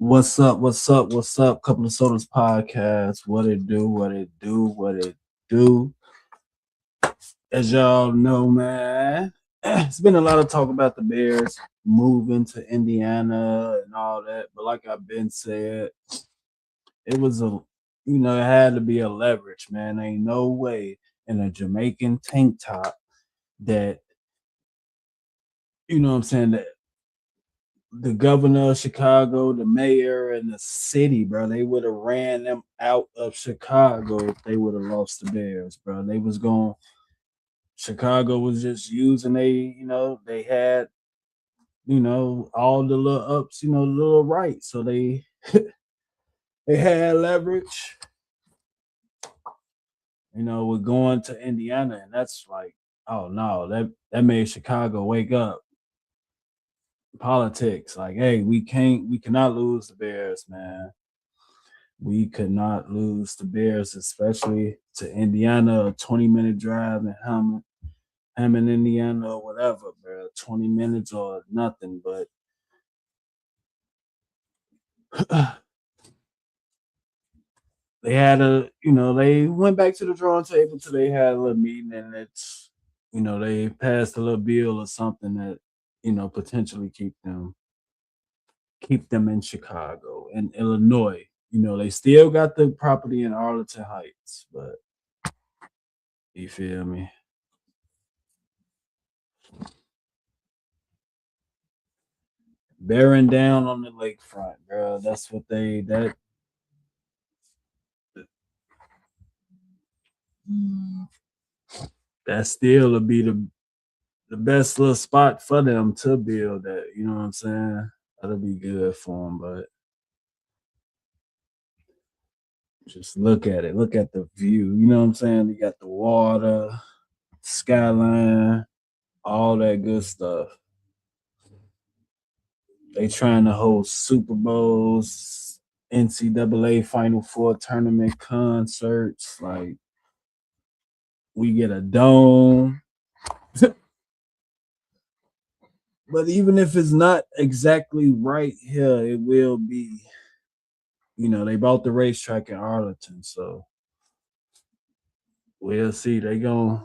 What's up? What's up? What's up? Couple of Sodas podcast. What it do? What it do? What it do? As y'all know, man, it's been a lot of talk about the Bears moving to Indiana and all that. But like I've been said, it was it had to be a leverage, man. Ain't no way in a Jamaican tank top that, what I'm saying, that the governor of Chicago, the mayor, and the city, bro, they would have ran them out of Chicago if they would have lost the Bears, bro. They was going. Chicago was just using they had, all the little ups, the little rights, so they they had leverage, with going to Indiana, and that's like, oh no, that made Chicago wake up. Politics, like, hey, we cannot lose the Bears, man. We could not lose the Bears, especially to Indiana, a 20-minute drive in Hammond, Indiana, or whatever, bro. 20 minutes or nothing, but they had they went back to the drawing table till they had a little meeting, and they passed a little bill or something that, potentially keep them in Chicago and Illinois. They still got the property in Arlington Heights, but you feel me? Bearing down on the lakefront, bro. That's what that still would be the best little spot for them to build that. You know what I'm saying? That'll be good for them, but just look at it. Look at the view. You know what I'm saying? You got the water, skyline, all that good stuff. They trying to hold Super Bowls, NCAA Final Four tournament concerts. Like, we get a dome. But even if it's not exactly right here, it will be. They bought the racetrack in Arlington, so we'll see. They gonna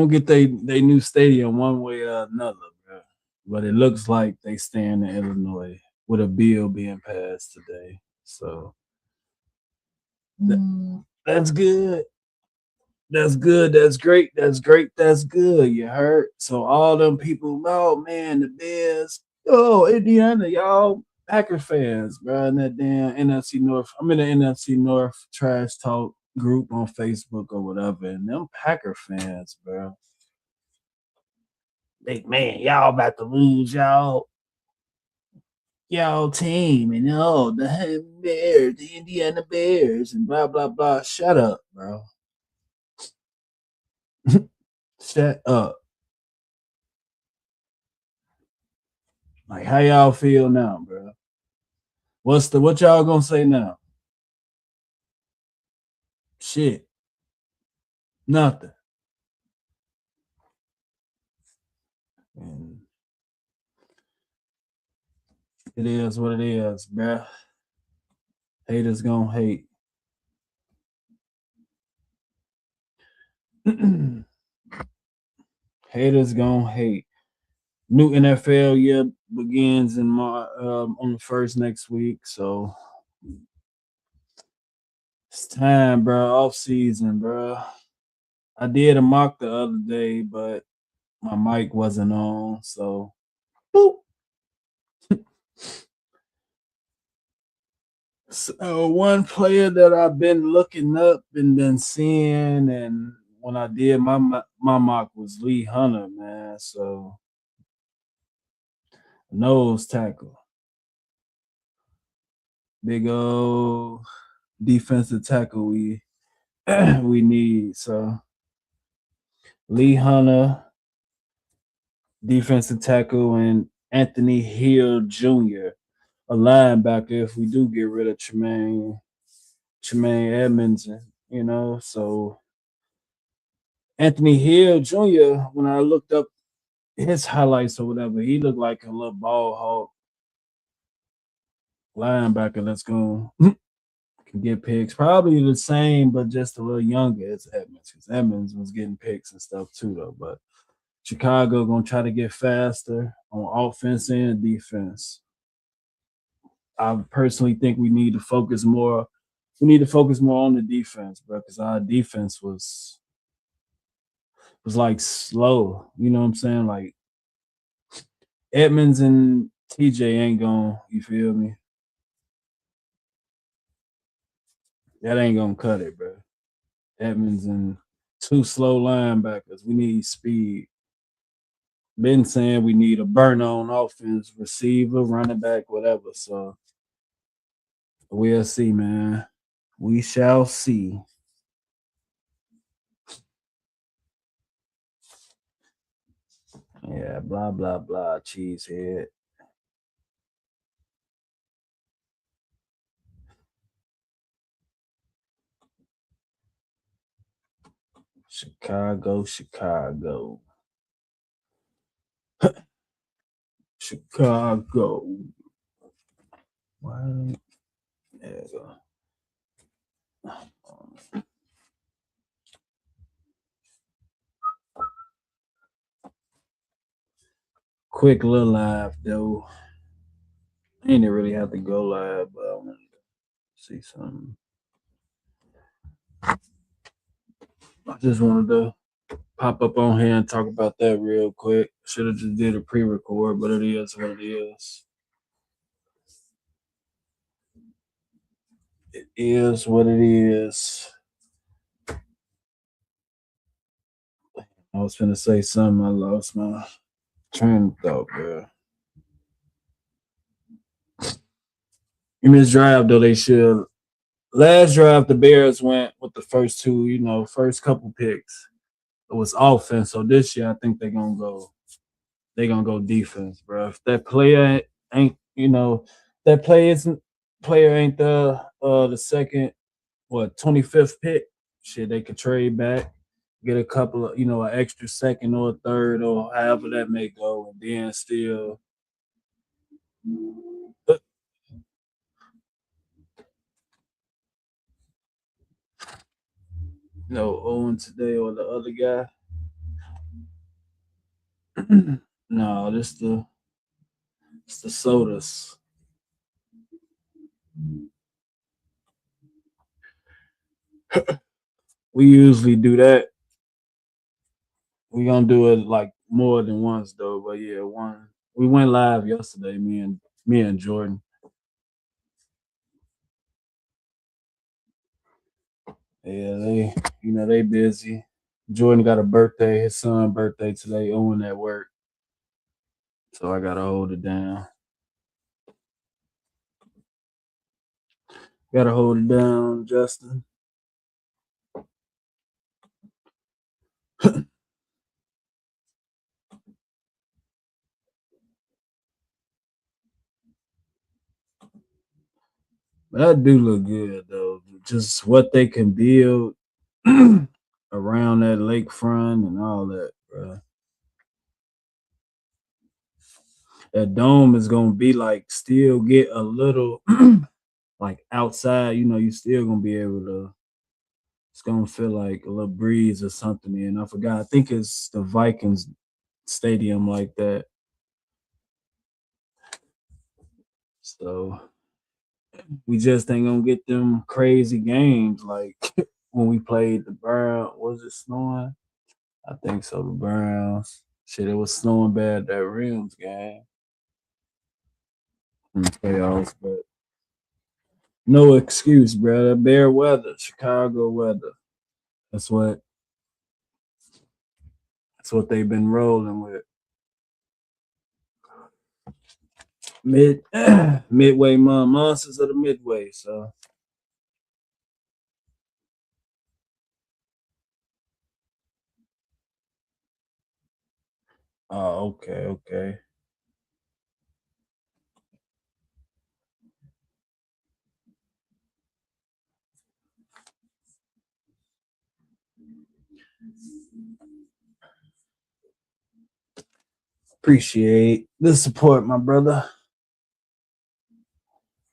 get they new stadium one way or another, bro. But it looks like they stand in Illinois with a bill being passed today. So that's good. That's good. That's great. That's great. That's good. You heard? So all them people, oh man, the Bears, oh Indiana, y'all Packer fans, bro. And that damn NFC North. I'm in the NFC North trash talk group on Facebook or whatever, and them Packer fans, bro. Man, y'all about to lose y'all team, and the Bears, the Indiana Bears, and blah blah blah. Shut up, bro. Shut up. Like, how y'all feel now, bro? What y'all gonna say now? Shit, nothing. And it is what it is, bro. Haters gonna hate. Haters gonna hate. New NFL year begins on the first next week, so it's time, bro. Off season, bro. I did a mock the other day, but my mic wasn't on, so boop. So one player that I've been looking up and been seeing, and when I did my mock was Lee Hunter, man. So nose tackle, big old defensive tackle we need. So Lee Hunter, defensive tackle, and Anthony Hill Jr., a linebacker. If we do get rid of Tremaine Edmonds, so Anthony Hill Jr., when I looked up his highlights or whatever, he looked like a little ball hawk linebacker that's going can get picks. Probably the same, but just a little younger as Edmonds, because Edmonds was getting picks and stuff too, though. But Chicago gonna try to get faster on offense and defense. I personally think we need to focus more. We need to focus more on the defense, bro, because our defense was like slow. You know what I'm saying? Like Edmonds and TJ ain't going. You feel me? That ain't gonna cut it, bro. Edmonds and two slow linebackers. We need speed. Been saying we need a burn on offense, receiver, running back, whatever. So we'll see, man. We shall see. Yeah, blah blah blah. Cheesehead. Chicago, Chicago, Chicago. Why? There you go. Quick little live though. I didn't really have to go live, but I wanted to see something. I just wanted to pop up on here and talk about that real quick. Should have just did a pre-record, but it is what it is. It is what it is. I was gonna say something. I lost my train of thought, bro. In this drive, though, they should. Last drive, the Bears went with the first two, first couple picks. It was offense. So this year, I think they're gonna go. They're gonna go defense, bro. If that player ain't, that player ain't the second, 25th pick. Shit, they could trade back, get a couple of, an extra second or a third or however that may go, and then still. Owen today or the other guy. No, it's the sodas. We usually do that. We gonna do it like more than once though. But yeah, one. We went live yesterday. Me and Jordan. Yeah, they busy. Jordan got a birthday. His son birthday today. Owen at work, so I gotta hold it down. Gotta hold it down, Justin. But that do look good though. Just what they can build around that lakefront and all that, bro. That dome is gonna be like still get a little like outside. You still gonna be able to. It's gonna feel like a little breeze or something. And I forgot. I think it's the Vikings stadium like that. So we just ain't gonna get them crazy games like when we played the Browns. Was it snowing? I think so. The Browns. Shit, it was snowing bad that Rams game in the playoffs, but no excuse, brother. Bear weather, Chicago weather. That's what that's what they've been rolling with. Midway monsters of the midway. So okay, okay. Appreciate the support, my brother.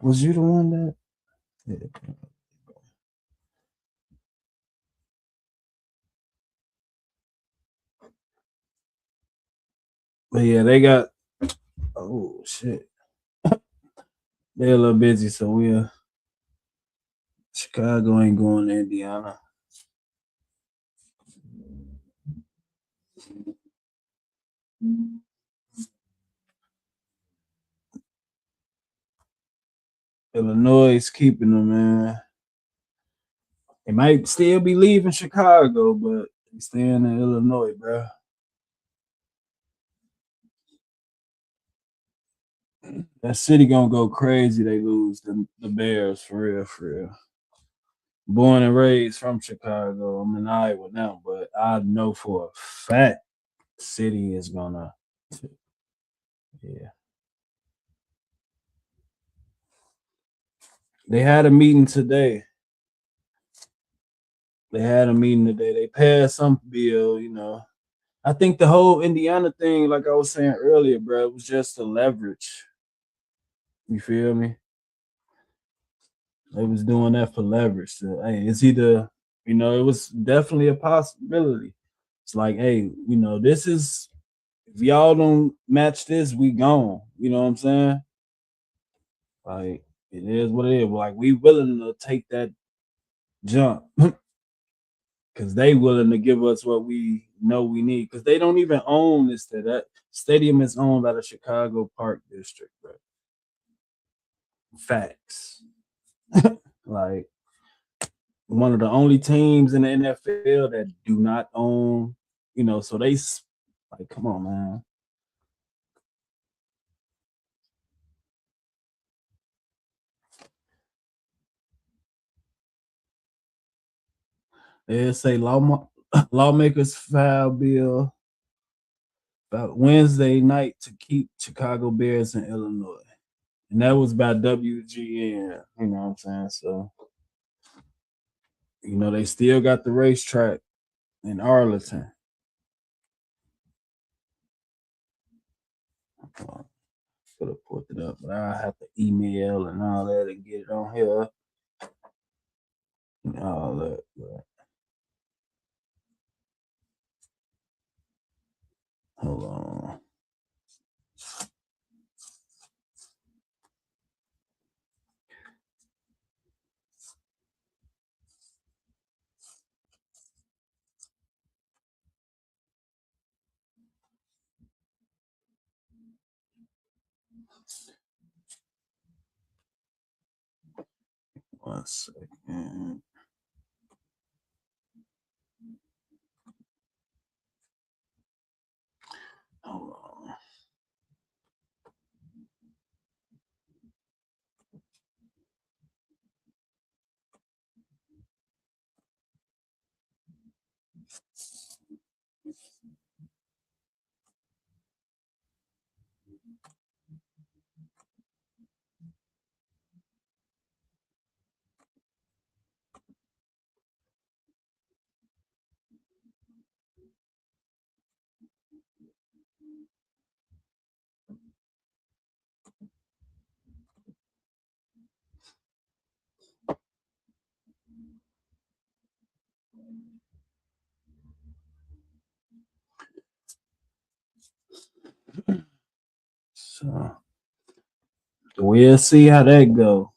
Was you the one that? Yeah. But yeah, they got. Oh shit, they're a little busy, so we'll. Chicago ain't going to Indiana. Illinois is keeping them, man. They might still be leaving Chicago, but they staying in Illinois, bro. That city gonna go crazy. They lose the Bears for real, for real. Born and raised from Chicago. I'm in Iowa now, but I know for a fact city is gonna. Yeah, they had a meeting today. They passed some bill, you know. I think the whole Indiana thing, like I was saying earlier, bro, it was just a leverage. You feel me? They was doing that for leverage. So, hey, it's either, it was definitely a possibility. It's like, hey, this is if y'all don't match this, we gone. You know what I'm saying? Like it is what it is. Like we willing to take that jump because they willing to give us what we know we need. Because they don't even own this. That stadium is owned by the Chicago Park District, bro. Facts. Like one of the only teams in the NFL that do not own, so they like, come on, man. They say lawmakers file bill about Wednesday night to keep Chicago Bears in Illinois. And that was by WGN, you know what I'm saying? So, they still got the racetrack in Arlington. Could have put it up, but I have to email and all that and get it on here. And all that. But hold on. 1 second. Hold on. So we'll see how that go.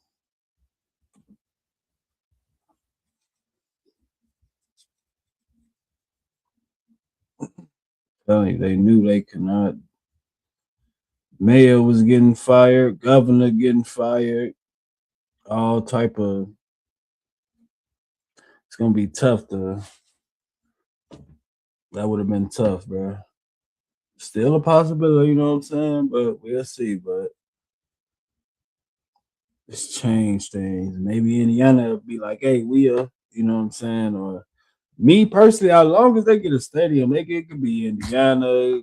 They knew they could not. Mayor was getting fired, governor getting fired, all type of. It's gonna be tough to. That would have been tough, bro. Still a possibility, you know what I'm saying? But we'll see. But it's changed things. Maybe Indiana will be like, hey, you know what I'm saying? Or me personally, as long as they get a stadium, it could be Indiana,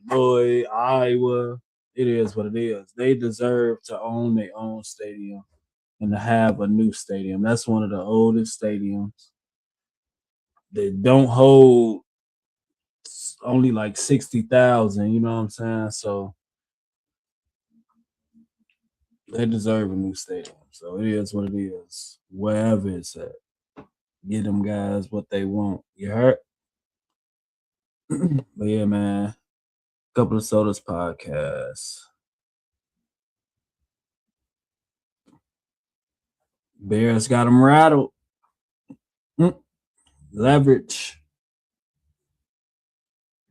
Illinois, Iowa. It is what it is. They deserve to own their own stadium and to have a new stadium. That's one of the oldest stadiums. They don't hold only like 60,000. You know what I'm saying? So they deserve a new stadium. So it is what it is. Wherever it's at, get them guys what they want. You heard? But yeah, man. Couple of Sodas podcast. Bears got them rattled. Leverage.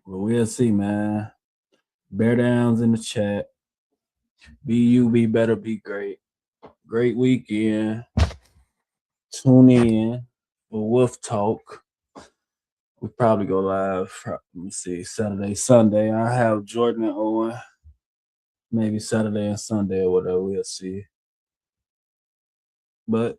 Well, we'll see, man. Bear downs in the chat. Be better, be great. Great weekend. Tune in for Wolf Talk. We'll probably go live. Let me see. Saturday, Sunday. I have Jordan and Owen. Maybe Saturday and Sunday or whatever. We'll see. But